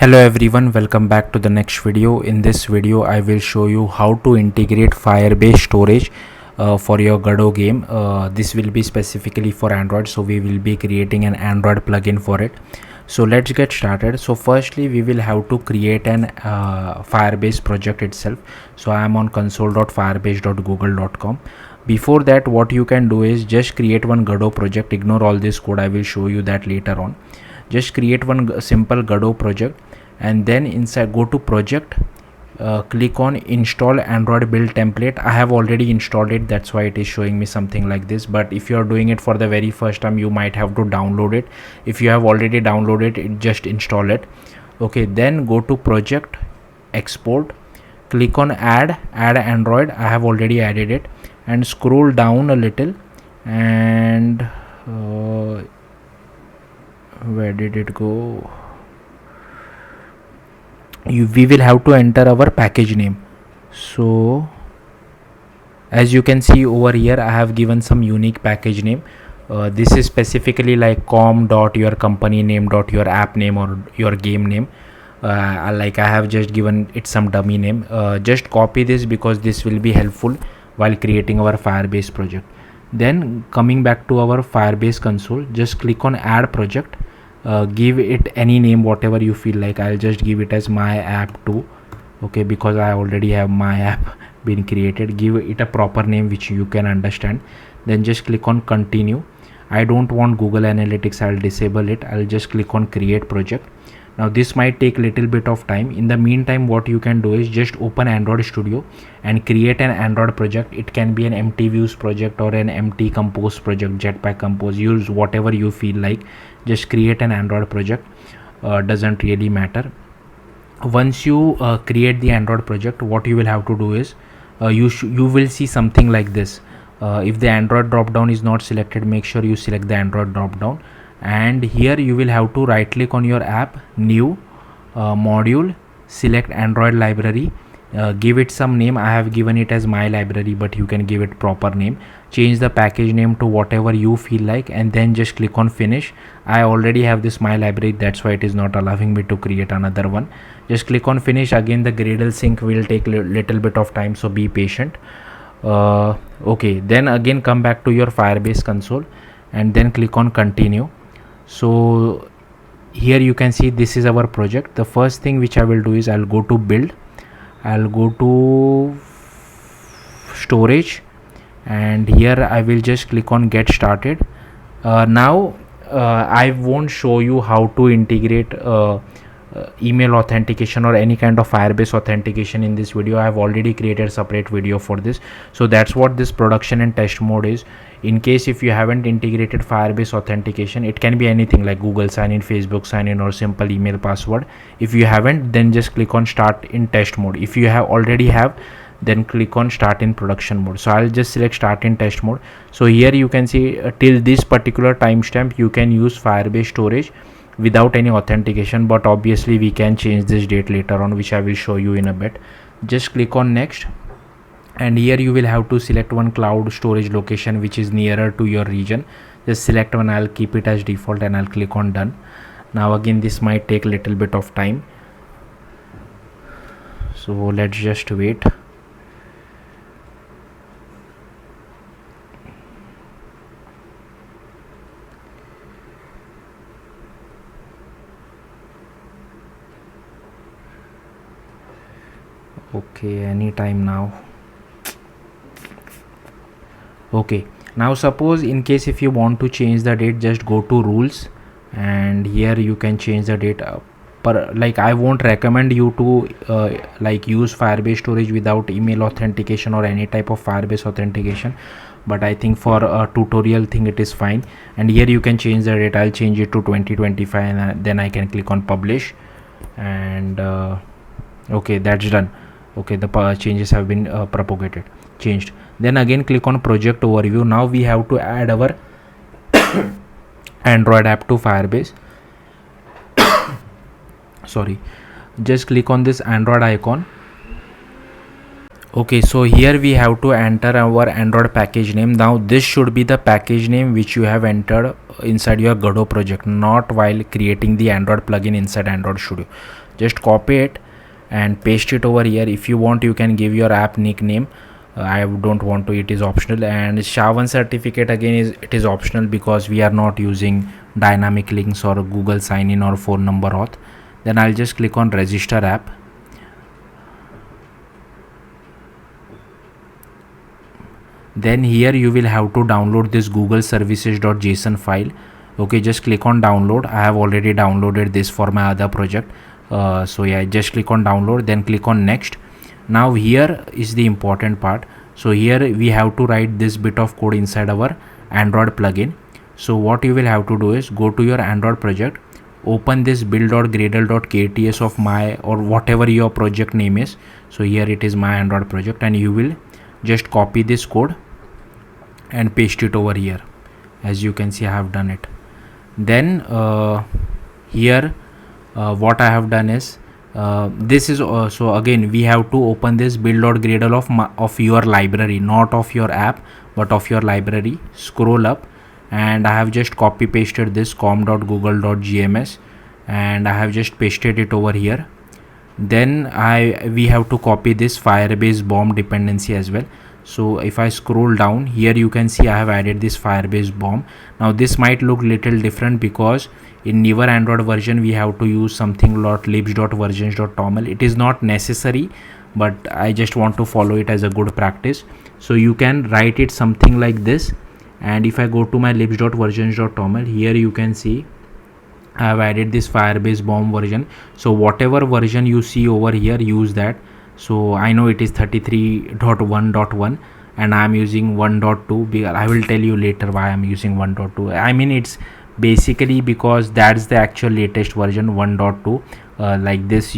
Hello everyone, welcome back to the next video. In this video I will show you how to integrate Firebase storage for your Godot game. This will be specifically for Android, so we will be creating an Android plugin for it. So let's get started. So firstly we will have to create an Firebase project itself. So I am on console.firebase.google.com. Before that, what you can do is just create one Godot project. Ignore all this code, I will show you that later on. Just create one simple Godot project, and then inside go to project, click on install Android build template. I have already installed it, that's why it is showing me something like this. But if you are doing it for the very first time, you might have to download it. If you have already downloaded it, just install it. Okay, then go to project, export, click on add Android. I have already added it, and scroll down a little, and where did it go? We will have to enter our package name. So as you can see over here, I have given some unique package name. This is specifically like com dot your company name dot your app name or your game name. Like I have just given it some dummy name. Just copy this because this will be helpful while creating our Firebase project. Then coming back to our Firebase console, just click on add project. Give it any name whatever you feel like. I'll just give it as my app 2. Okay, because I already have my app been created. Give it a proper name which you can understand. Then just click on continue. I don't want Google Analytics, I'll disable it. I'll just click on create project. Now this might take little bit of time. In the meantime, what you can do is just open Android Studio and create an Android project. It can be an empty views project or an empty compose project, jetpack compose. Use whatever you feel like. Just create an Android project. Doesn't really matter. Once you create the Android project, what you will have to do is you will see something like this. If the Android drop down is not selected, make sure you select the Android drop down, and here you will have to right click on your app, new module, select Android library, give it some name. I have given it as my library, but you can give it proper name. Change the package name to whatever you feel like, and then just click on finish. I already have this my library, that's why it is not allowing me to create another one. Just click on finish. Again, the Gradle sync will take little bit of time, so be patient. Okay, then again come back to your Firebase console and then click on continue. So here you can see this is our project. The first thing which I will do is I'll go to build, I'll go to storage, and here I will just click on get started. Now I won't show you how to integrate email authentication or any kind of Firebase authentication in this video. I have already created a separate video for this. So that's what this production and test mode is. In case if you haven't integrated Firebase authentication, it can be anything like Google sign in, Facebook sign in, or simple email password. If you haven't, then just click on start in test mode. If you have already have, then click on start in production mode. So I'll just select start in test mode. So here you can see till this particular timestamp you can use Firebase storage without any authentication, but obviously we can change this date later on, which I will show you in a bit. Just click on next, and here you will have to select one cloud storage location which is nearer to your region. Just select one. I'll keep it as default and I'll click on done. Now again, this might take little bit of time, so let's just wait. Okay, anytime now. Okay, now suppose in case if you want to change the date, just go to rules, and here you can change the date. Like I won't recommend you to like use Firebase storage without email authentication or any type of Firebase authentication, but I think for a tutorial thing it is fine. And here you can change the date. I'll change it to 2025, and then I can click on publish, and okay, that's done. Okay, the changes have been changed. Then again click on project overview. Now we have to add our Android app to Firebase. Sorry, just click on this Android icon. Okay, so here we have to enter our Android package name. Now this should be the package name which you have entered inside your Godot project, not while creating the Android plugin inside Android Studio. just copy it and paste it over here. If you want, you can give your app nickname. I don't want to, it is optional. And SHA-1 certificate, again, it is optional because we are not using dynamic links or Google sign in or phone number auth. Then I'll just click on register app. Then here you will have to download this google services.json file. Okay, just click on download. I have already downloaded this for my other project. So yeah, just click on download, then click on next. Now here is the important part. So here we have to write this bit of code inside our Android plugin. So what you will have to do is go to your Android project, open this build.gradle.kts of my, or whatever your project name is. So here it is my Android project, and you will just copy this code and paste it over here. As you can see, I have done it. Then here what I have done is this is so again we have to open this build.gradle of your library, not of your app but of your library. Scroll up, and I have just copy pasted this com.google.gms, and I have just pasted it over here. Then we have to copy this Firebase bomb dependency as well. So if I scroll down here, you can see I have added this Firebase bomb. Now this might look little different because in newer Android version we have to use something like libs.versions.toml. It is not necessary, but I just want to follow it as a good practice. So you can write it something like this. And if I go to my libs.versions.toml, here you can see I have added this Firebase bomb version. So whatever version you see over here, use that. So I know it is 33.1.1 and I am using 1.2. I will tell you later why I am using 1.2. I mean, it's basically because that's the actual latest version, 1.2. Like this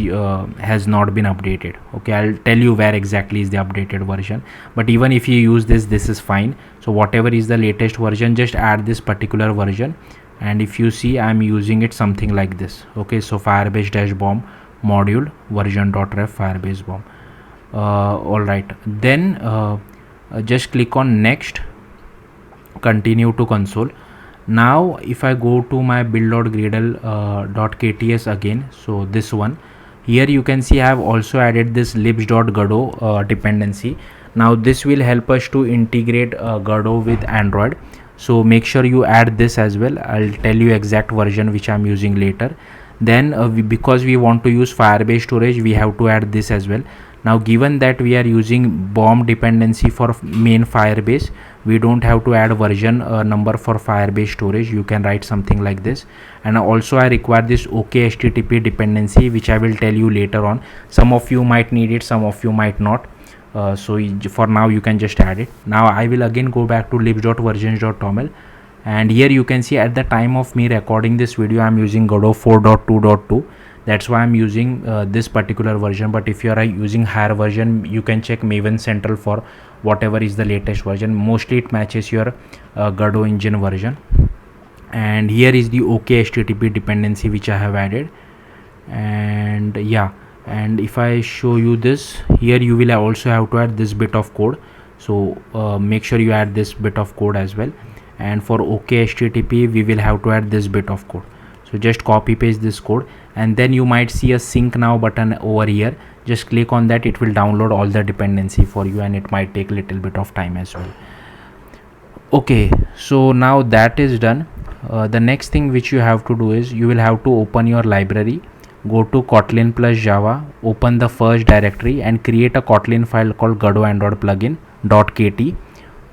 has not been updated. Okay, I'll tell you where exactly is the updated version, but even if you use this is fine. So whatever is the latest version, just add this particular version. And if you see, I'm using it something like this. Okay, so Firebase dash bomb module version.ref Firebase bomb. All right, then just click on next, continue to console. Now if I go to my build.gradle.kts again, so this one here you can see I have also added this libs.godot dependency. Now this will help us to integrate Godot with Android. So make sure you add this as well. I'll tell you exact version which I'm using later. Then because we want to use Firebase storage, we have to add this as well. Now given that we are using bomb dependency for main Firebase, we don't have to add version number for Firebase storage. You can write something like this. And also I require this OK HTTP dependency, which I will tell you later on. Some of you might need it, some of you might not. So for now you can just add it. Now I will again go back to libs.versions.toml, and here you can see at the time of me recording this video I'm using Godot 4.2.2. that's why I'm using this particular version. But if you are using higher version, you can check Maven Central for whatever is the latest version. Mostly it matches your Godot engine version. And here is the OK HTTP dependency which I have added. And yeah, and if I show you this, here you will also have to add this bit of code. So make sure you add this bit of code as well. And for OK HTTP we will have to add this bit of code. So just copy paste this code, and then you might see a sync now button over here. Just click on that, it will download all the dependency for you, and it might take a little bit of time as well. Okay, so now that is done. The next thing which you have to do is you will have to open your library, go to Kotlin plus Java, open the first directory and create a Kotlin file called Godot Android plugin.kt.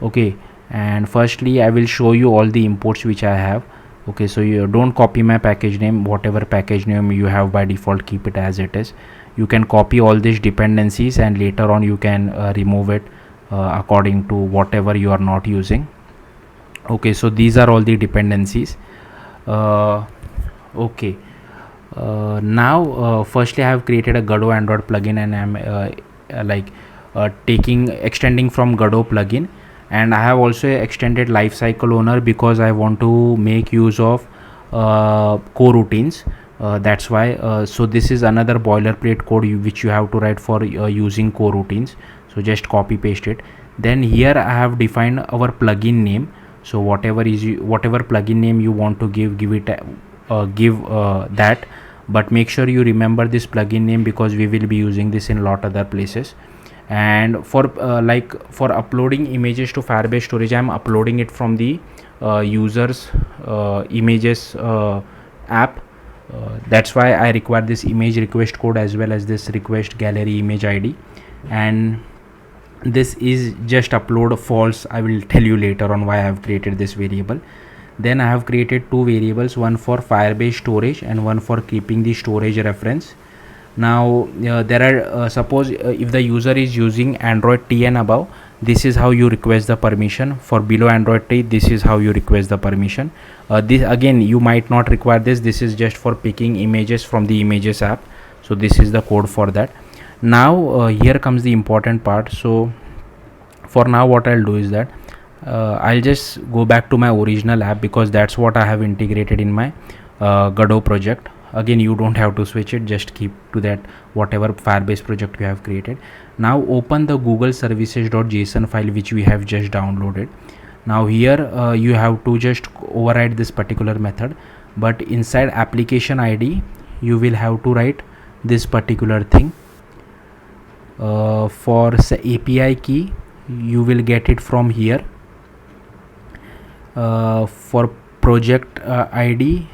Okay, and firstly I will show you all the imports which I have. Okay, so you don't copy my package name. Whatever package name you have by default, keep it as it is. You can copy all these dependencies and later on you can remove it according to whatever you are not using. Okay, so these are all the dependencies. Okay, now firstly I have created a Godot Android plugin, and I'm extending from Godot plugin. And I have also extended lifecycle owner because I want to make use of coroutines. That's why. So this is another boilerplate code which you have to write for using coroutines. So just copy paste it. Then here I have defined our plugin name. So whatever plugin name you want to give it that. but make sure you remember this plugin name because we will be using this in a lot other places. And for for uploading images to Firebase storage, I'm uploading it from the users images app. That's why I require this image request code as well as this request gallery image ID, and this is just upload false. I will tell you later on why I have created this variable. Then I have created two variables, one for Firebase storage and one for keeping the storage reference. Now there are suppose if the user is using Android T and above, this is how you request the permission. For below Android T, this is how you request the permission. This again, you might not require this. This is just for picking images from the images app. So this is the code for that. Now here comes the important part. So for now what I'll do is that I'll just go back to my original app because that's what I have integrated in my Godot project. Again, you don't have to switch it, just keep to that whatever Firebase project we have created. Now open the Google services.json file which we have just downloaded. Now here you have to just override this particular method, but inside application ID you will have to write this particular thing. For API key you will get it from here. For project ID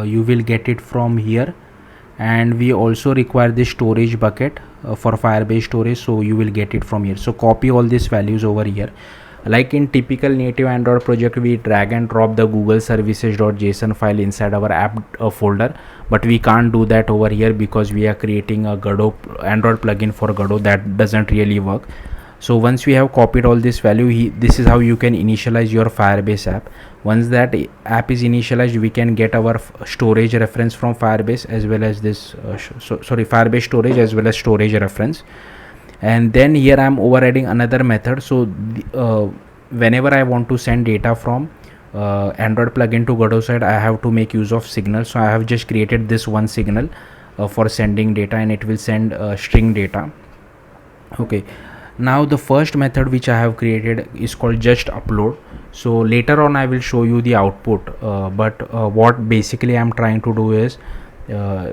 you will get it from here, and we also require this storage bucket for Firebase storage, so you will get it from here. So copy all these values over here. Like in typical native Android project, we drag and drop the Google services.json file inside our app folder, but we can't do that over here because we are creating a Godot Android plugin for Godot. That doesn't really work. So once we have copied all this value, this is how you can initialize your Firebase app. Once that app is initialized, we can get our storage reference from Firebase as well as this Firebase storage as well as storage reference. And then here I am overriding another method. So whenever I want to send data from Android plugin to Godot side, I have to make use of signal. So I have just created this one signal for sending data, and it will send string data. Okay. Now the first method which I have created is called just upload. So later on I will show you the output, but what basically I'm trying to do is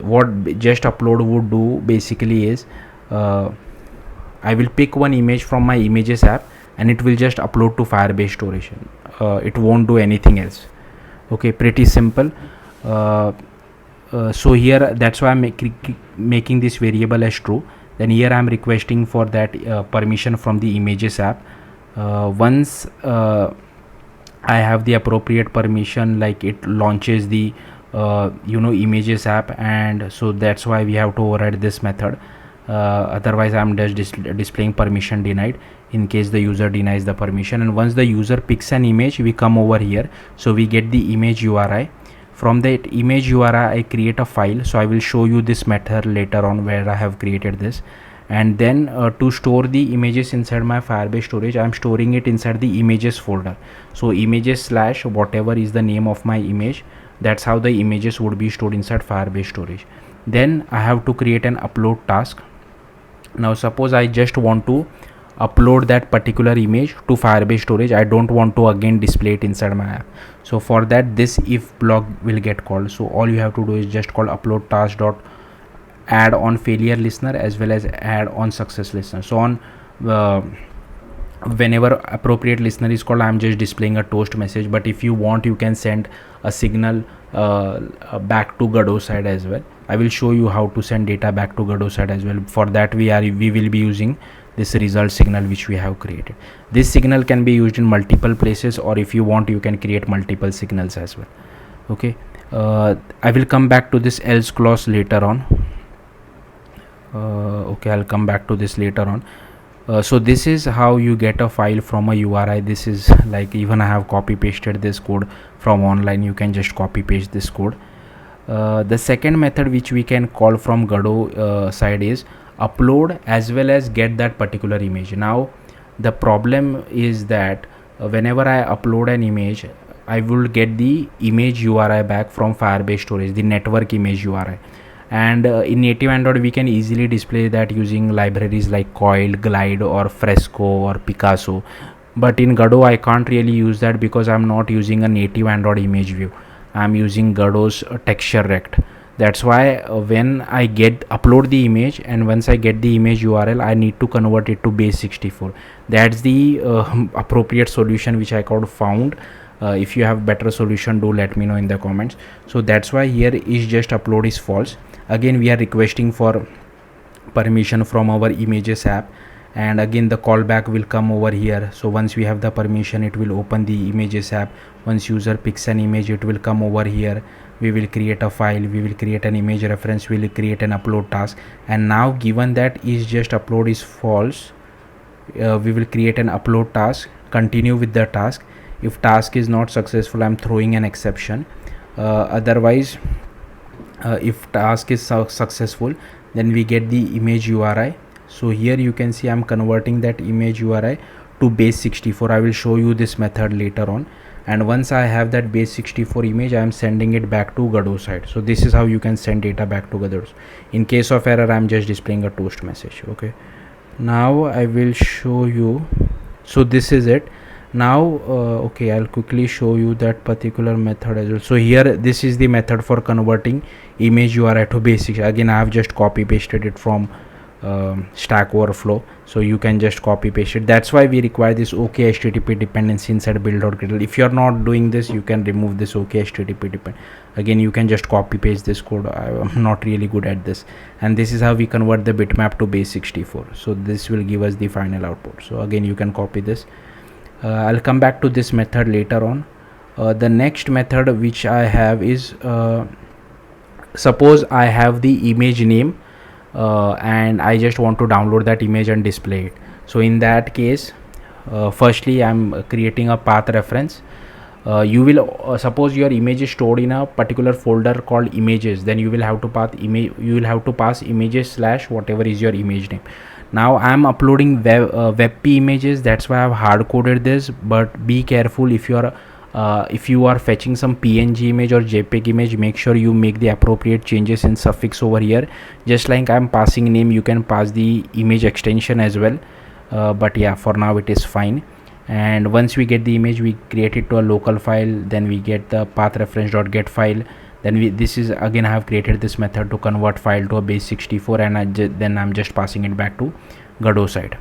what just upload would do basically is I will pick one image from my images app and it will just upload to Firebase storage. It won't do anything else. Okay, pretty simple. So here that's why I'm making this variable as true. Then here I am requesting for that permission from the images app. Once I have the appropriate permission, like it launches the images app, and so that's why we have to override this method. Otherwise I'm just displaying permission denied in case the user denies the permission. And once the user picks an image, we come over here, so we get the image URI. From that image URI I create a file. So I will show you this method later on where I have created this. And then to store the images inside my Firebase storage, I am storing it inside the images folder. So images / whatever is the name of my image, that's how the images would be stored inside Firebase storage. Then I have to create an upload task. Now suppose I just want to upload that particular image to Firebase storage. I don't want to again display it inside my app. So for that, this if block will get called. So all you have to do is just call upload task dot add on failure listener as well as add on success listener. So on whenever appropriate listener is called, I'm just displaying a toast message, but if you want, you can send a signal back to Godot side as well. I will show you how to send data back to Godot side as well. For that we will be using this result signal which we have created. This signal can be used in multiple places, or if you want, you can create multiple signals as well. Okay, I will come back to this else clause later on. Okay, I'll come back to this later on. So this is how you get a file from a URI. This is like, even I have copy pasted this code from online. You can just copy paste this code. The second method which we can call from Godot side is upload as well as get that particular image. Now the problem is that whenever I upload an image, I will get the image URI back from Firebase storage, the network image URI. And in native Android we can easily display that using libraries like Coil, Glide or Fresco or Picasso, but in Godot I can't really use that because I'm not using a native Android image view. I'm using Godot's texture rect. That's why when I get upload the image, and once I get the image URL, I need to convert it to base 64. That's the appropriate solution which I could found. If you have better solution, do let me know in the comments. So that's why here is just upload is false. Again we are requesting for permission from our images app, and again the callback will come over here. So once we have the permission, it will open the images app. Once user picks an image, it will come over here. We will create a file, we will create an image reference, we will create an upload task. And now given that is just upload is false, we will create an upload task, continue with the task. If task is not successful, I'm throwing an exception. Otherwise if task is successful, then we get the image URI. So here you can see I'm converting that image URI to base 64. I will show you this method later on. And once I have that base 64 image, I am sending it back to Godot side. So this is how you can send data back to Godot. In case of error, I am just displaying a toast message. Okay, now I will show you. So this is it. Now okay, I'll quickly show you that particular method as well. So here this is the method for converting image URI to basic. Again I have just copy pasted it from Stack Overflow, so you can just copy paste it. That's why we require this OK HTTP dependency inside build.gradle. If you're not doing this, you can remove this OK HTTP depend. Again you can just copy paste this code. I'm not really good at this. And this is how we convert the bitmap to base 64. So this will give us the final output. So again you can copy this. I'll come back to this method later on. The next method which I have is suppose I have the image name and I just want to download that image and display it. So in that case, firstly I'm creating a path reference. You will suppose your image is stored in a particular folder called images, then you will have to pass images slash whatever is your image name. Now I am uploading WebP images, that's why I have hard coded this. But be careful, if you are fetching some PNG image or JPEG image, make sure you make the appropriate changes in suffix over here. Just like I'm passing name, you can pass the image extension as well. But yeah, for now it is fine. And once we get the image, we create it to a local file, then we get the path reference.get file. Then this is again I have created this method to convert file to a base 64, and then I'm just passing it back to Godot side.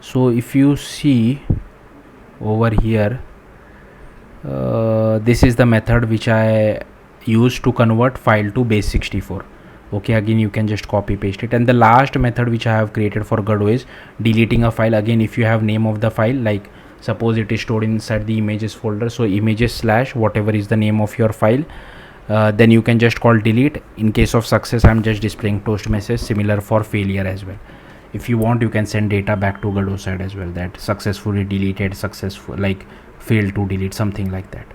So if you see over here, this is the method which I use to convert file to base 64. Okay, again you can just copy paste it. And the last method which I have created for Godot is deleting a file. Again, if you have name of the file, like suppose it is stored inside the images folder, so images slash whatever is the name of your file, then you can just call delete. In case of success, I'm just displaying toast message. Similar for failure as well. If you want, you can send data back to Godot side as well, that successfully deleted, successful, like failed to delete, something like that.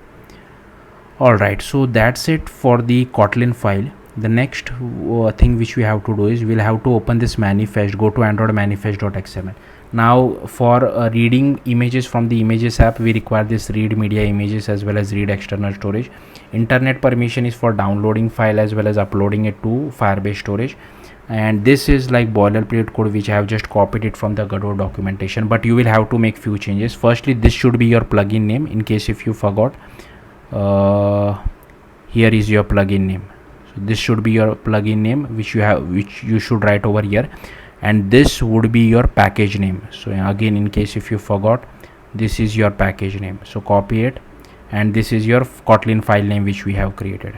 All right, so that's it for the Kotlin file. The next thing which we have to do is we'll have to open this manifest, go to Android manifest.xml. Now for reading images from the images app, we require this read media images as well as read external storage. Internet permission is for downloading file as well as uploading it to Firebase storage. And this is like boilerplate code which I have just copied it from the Godot documentation, but you will have to make few changes. Firstly, this should be your plugin name. In case if you forgot, here is your plugin name. So this should be your plugin name which you should write over here, and this would be your package name. So again, in case if you forgot, this is your package name. So copy it, and this is your Kotlin file name which we have created.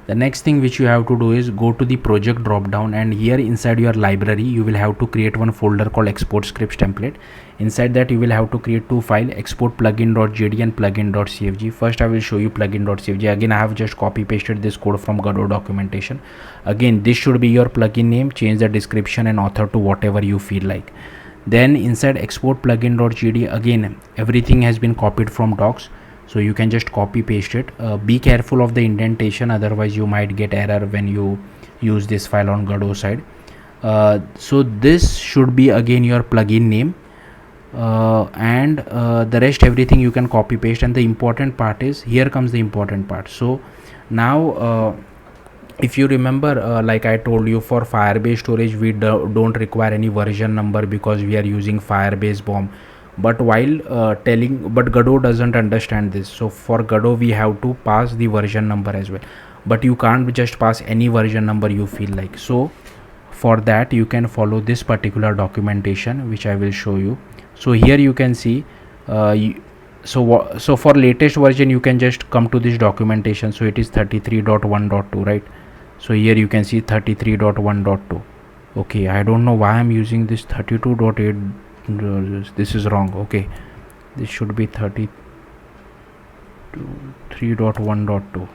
The next thing which you have to do is go to the project drop down, and here inside your library you will have to create one folder called export scripts template. Inside that you will have to create two files, export plugin.jd and plugin.cfg. First I will show you plugin.cfg. Again I have just copy pasted this code from Godot documentation. Again, this should be your plugin name. Change the description and author to whatever you feel like. Then inside export plugin.jd, again everything has been copied from docs, so you can just copy paste it. Be careful of the indentation, otherwise you might get error when you use this file on Godot side. So this should be again your plugin name, and the rest everything you can copy paste. And the important part is, here comes the important part. So now if you remember, like I told you, for Firebase storage we don't require any version number because we are using Firebase bomb. But while but Godot doesn't understand this, so for Godot we have to pass the version number as well. but you can't just pass any version number you feel like. So for that you can follow this particular documentation which I will show you. So here you can see so for latest version you can just come to this documentation. So it is 33.1.2, right? So here you can see 33.1.2. okay, I don't know why I'm using this 32.8. This is wrong. Okay, this should be 33.1.2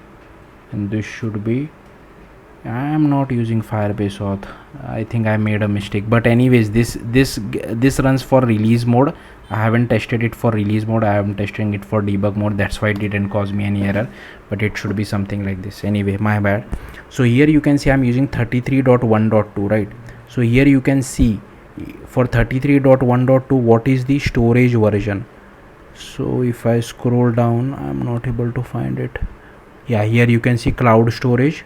and this should be, I am not using Firebase auth. I think I made a mistake, but anyways, this runs for release mode. I haven't tested it for release mode. I am testing it for debug mode. That's why it didn't cause me any error, but it should be something like this. Anyway, my bad. So here you can see I'm using 33.1.2, right? So here you can see for 33.1.2 what is the storage version. So if I scroll down, I'm not able to find it. Yeah, here you can see cloud storage,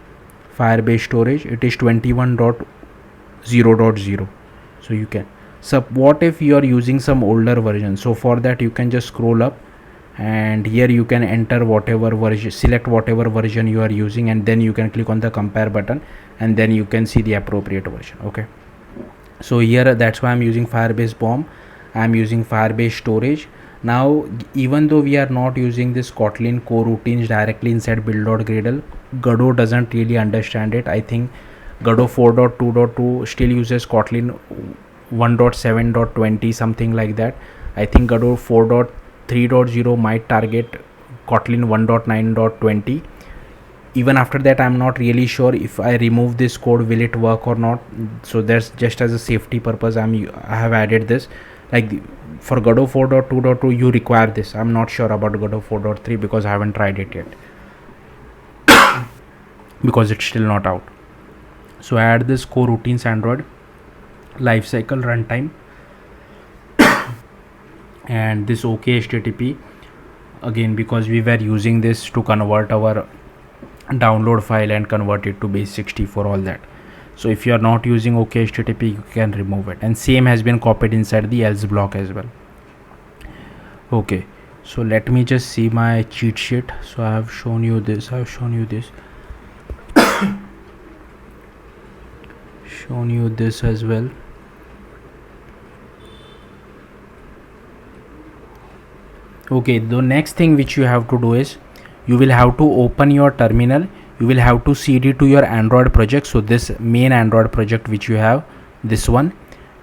Firebase storage, it is 21.0.0. so you can, so what if you are using some older version? So for that you can just scroll up and here you can enter whatever version, select whatever version you are using, and then you can click on the compare button and then you can see the appropriate version. Okay, so here that's why I'm using Firebase bomb. I'm using Firebase storage. Now even though we are not using this Kotlin coroutines directly inside build.gradle, Godot doesn't really understand it. I think Godot 4.2.2 still uses Kotlin 1.7.20, something like that. I think Godot 4.3.0 might target Kotlin 1.9.20. Even after that I'm not really sure if I remove this code will it work or not. So that's just as a safety purpose I have added this. Like for Godot 4.2.2 you require this. I'm not sure about Godot 4.3 because I haven't tried it yet because it's still not out. So I add this coroutines Android lifecycle runtime and this OK HTTP again because we were using this to convert our download file and convert it to base64, all that. So if you are not using OK HTTP you can remove it, and same has been copied inside the else block as well. Okay, so let me just see my cheat sheet. So I have shown you this, shown you this as well. Okay, the next thing which you have to do is you will have to open your terminal. You will have to cd to your Android project. So this main Android project which you have, this one,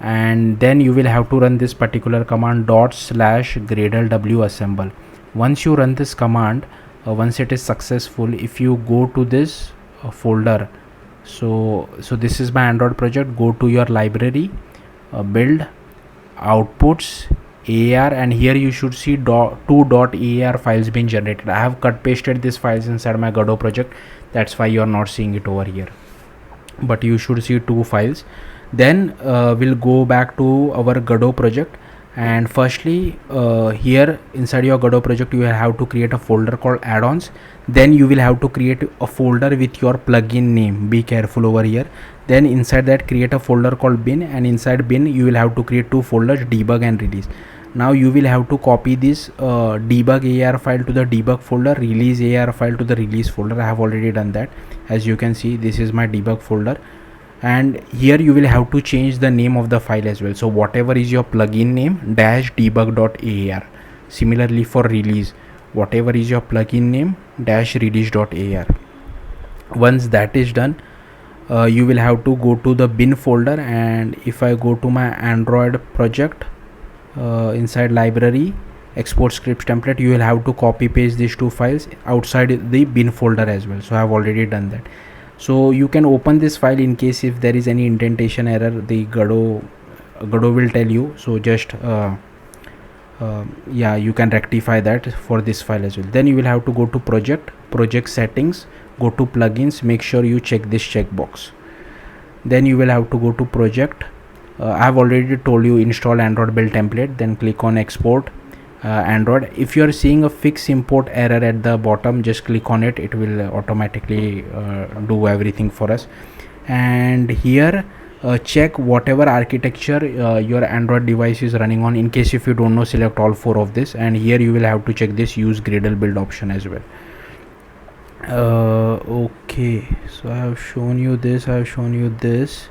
and then you will have to run this particular command ./gradle assemble. Once you run this command, once it is successful, if you go to this folder, so this is my Android project, go to your library, build, outputs, AR, and here you should see two .aar files being generated. I have cut pasted these files inside my Godot project, that's why you are not seeing it over here, but you should see two files. Then we'll go back to our Godot project, and firstly here inside your Godot project you will have to create a folder called add-ons. Then you will have to create a folder with your plugin name, be careful over here. Then inside that create a folder called bin, and inside bin you will have to create two folders, debug and release. Now you will have to copy this debug AR file to the debug folder, release AR file to the release folder. I have already done that. As you can see, this is my debug folder, and here you will have to change the name of the file as well. So whatever is your plugin name -debug.aar. Similarly for release, whatever is your plugin name -release.aar. Once that is done, you will have to go to the bin folder, and if I go to my Android project, inside library, export scripts template, you will have to copy paste these two files outside the bin folder as well. So I have already done that. So you can open this file in case if there is any indentation error, the Godot will tell you. So just yeah, you can rectify that for this file as well. Then you will have to go to project settings, go to plugins, make sure you check this checkbox. Then you will have to go to project. I have already told you install Android build template, then click on export Android. If you are seeing a fix import error at the bottom, just click on it, it will automatically do everything for us. And here check whatever architecture your Android device is running on. In case if you don't know, select all four of this, and here you will have to check this use Gradle build option as well. Okay, so I have shown you this, I have shown you this,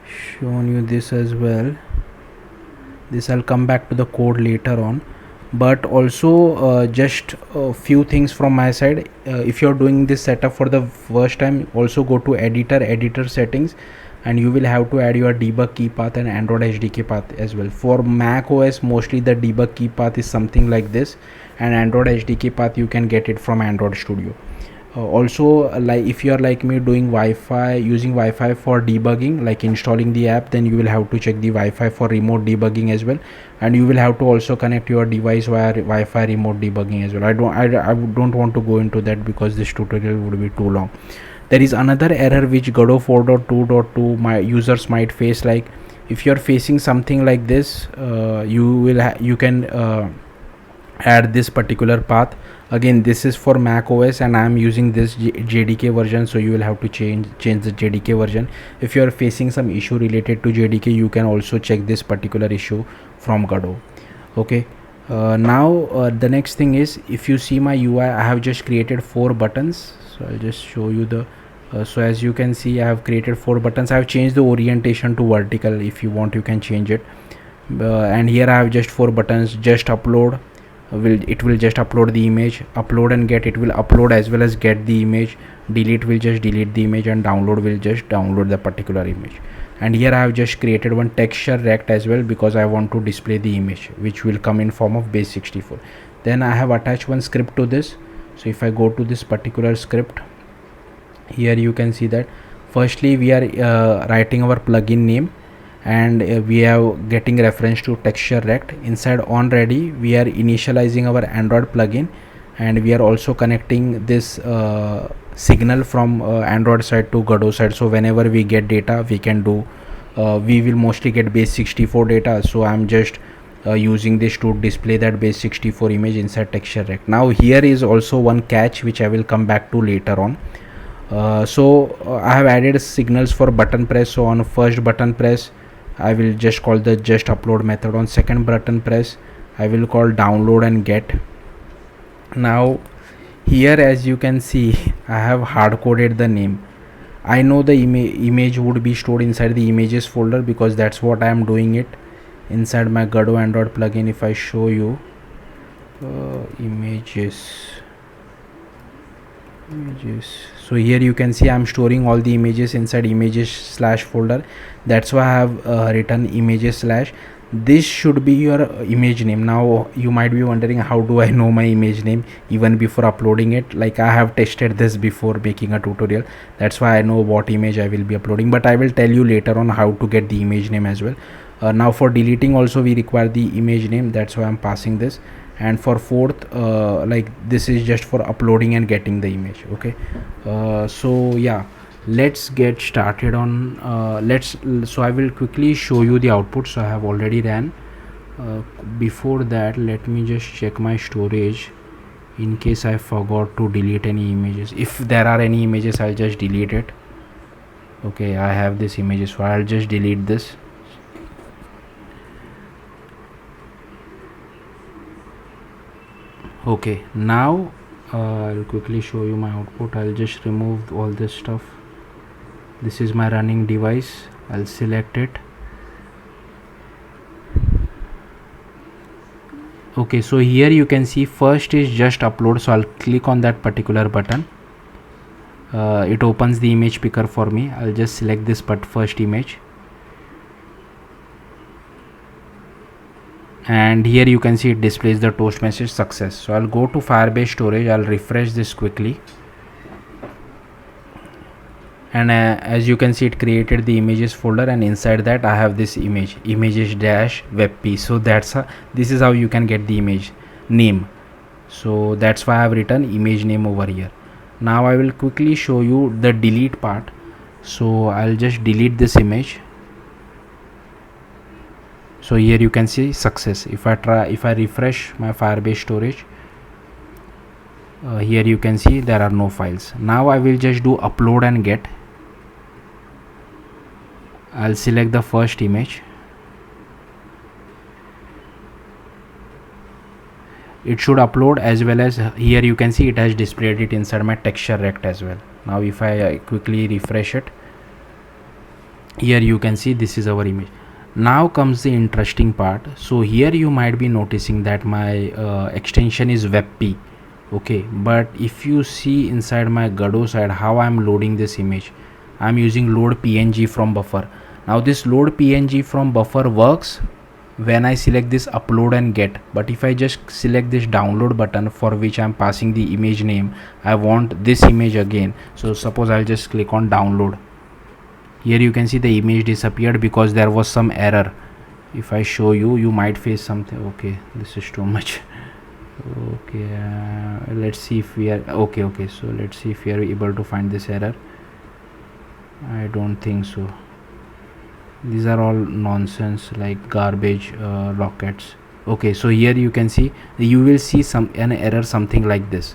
shown you this as well. This I'll come back to the code later on, but also just a few things from my side. If you're doing this setup for the first time, also go to editor settings, and you will have to add your debug key path and Android SDK path as well. For Mac OS, mostly the debug key path is something like this, and Android SDK path you can get it from Android Studio. Also, like if you are like me doing Wi-Fi, using Wi-Fi for debugging, like installing the app, then you will have to check the Wi-Fi for remote debugging as well, and you will have to also connect your device via Wi-Fi remote debugging as well. I don't want to go into that because this tutorial would be too long. There is another error which Godot 4.2.2 my users might face. Like if you are facing something like this, you can add this particular path. Again, this is for Mac OS and I am using this JDK version, so you will have to change the JDK version. If you are facing some issue related to JDK, you can also check this particular issue from Godot. Okay, now the next thing is, if you see my UI, I have just created 4 buttons. So I'll just show you the so as you can see, I have created 4 buttons. I have changed the orientation to vertical. If you want, you can change it. And here I have just 4 buttons. Just upload, it will just upload the image. Upload and get, it will upload as well as get the image. Delete will just delete the image, and download will just download the particular image. And here I have just created one texture rect as well, because I want to display the image, which will come in form of base64. Then I have attached one script to this. So if I go to this particular script, here you can see that firstly we are writing our plugin name, and we are getting reference to texture rect. Inside onReady, we are initializing our Android plugin, and we are also connecting this signal from Android side to Godot side. So whenever we get data, we can do we will mostly get base64 data. So I'm just using this to display that base64 image inside texture rect. Now here is also one catch which I will come back to later on. I have added signals for button press. So on first button press, I will just call the just upload method. On second button press, I will call download and get. Now here, as you can see, I have hard coded the name. I know the image would be stored inside the images folder, because that's what I am doing it inside my Godot Android plugin. If I show you images, so here you can see I'm storing all the images inside images/ folder. That's why I have written images/. This should be your image name. Now you might be wondering, how do I know my image name even before uploading it? Like, I have tested this before making a tutorial. That's why I know what image I will be uploading, but I will tell you later on how to get the image name as well. Now for deleting also we require the image name. That's why I'm passing this. And for fourth, like this is just for uploading and getting the image. Okay, so yeah, let's get started on so I will quickly show you the output. So I have already ran. Before that, let me just check my storage in case I forgot to delete any images. If there are any images, I'll just delete it. Okay, I have this images, so I'll just delete this. Okay, now I'll quickly show you my output. I'll just remove all this stuff. This is my running device. I'll select it. Okay, so here you can see first is just upload. So I'll click on that particular button. It opens the image picker for me. I'll just select this first image, and here you can see it displays the toast message success. So I'll go to Firebase storage. I'll refresh this quickly, and as you can see, it created the images folder, and inside that I have this image, images-webp. So this is how you can get the image name. So that's why I have written image name over here. Now I will quickly show you the delete part. So I'll just delete this image. So here you can see success. If I refresh my Firebase storage, here you can see there are no files. Now I will just do upload and get. I'll select the first image. it should upload, as well as here you can see it has displayed it inside my texture rect as well. Now if I quickly refresh it, here you can see this is our image. Now comes the interesting part. So here you might be noticing that my extension is webp. Okay, but if you see inside my Godot side how I'm loading this image, I'm using load png from buffer. Now this load png from buffer works when I select this upload and get, but if I just select this download button, for which I'm passing the image name, I want this image again. So suppose I'll just click on download. Here you can see the image disappeared because there was some error. If I show you, you might face something. Okay, this is too much. Okay, let's see if we are okay, so let's see if we are able to find this error. I don't think so. These are all nonsense, like garbage rockets. Okay, so here you can see, you will see an error something like this.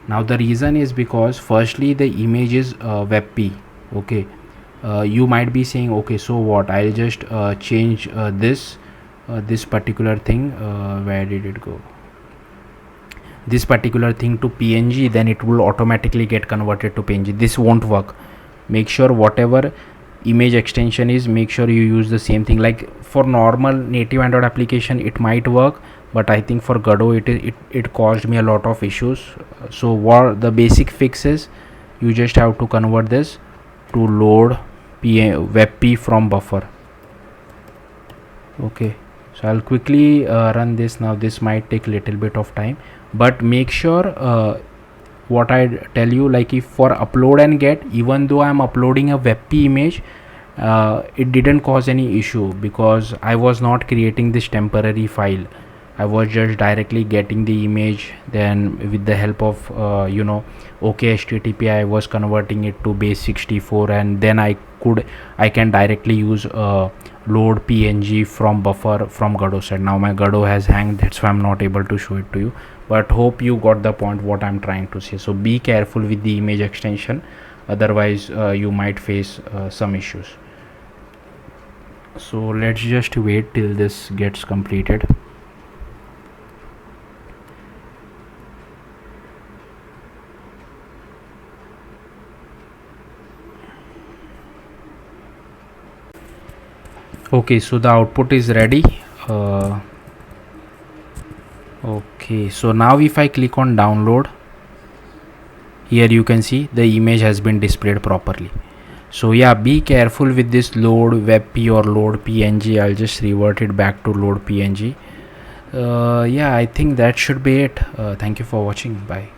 Now the reason is because firstly the image is webp. Okay, you might be saying, okay, so what, I'll just change this particular thing, where did it go, this particular thing to png, then it will automatically get converted to png. This won't work. Make sure whatever image extension is, make sure you use the same thing. Like for normal native Android application it might work, but I think for Godot it caused me a lot of issues. So what the basic fix is, you just have to convert this to load webp from buffer. Okay, so I'll quickly run this now. This might take little bit of time, but make sure what I tell you, like if for upload and get, even though I'm uploading a webp image, it didn't cause any issue because I was not creating this temporary file. I was just directly getting the image, then with the help of OK HTTP I was converting it to base 64, and then I can directly use load png from buffer from Godot side. Now my Godot has hanged, that's why I'm not able to show it to you, but hope you got the point what I'm trying to say. So be careful with the image extension, otherwise you might face some issues. So let's just wait till this gets completed. Okay, so the output is ready. Okay, so now if I click on download, here you can see the image has been displayed properly. So yeah, be careful with this load webp or load png. I'll just revert it back to load png. Yeah, I think that should be it. Thank you for watching. Bye.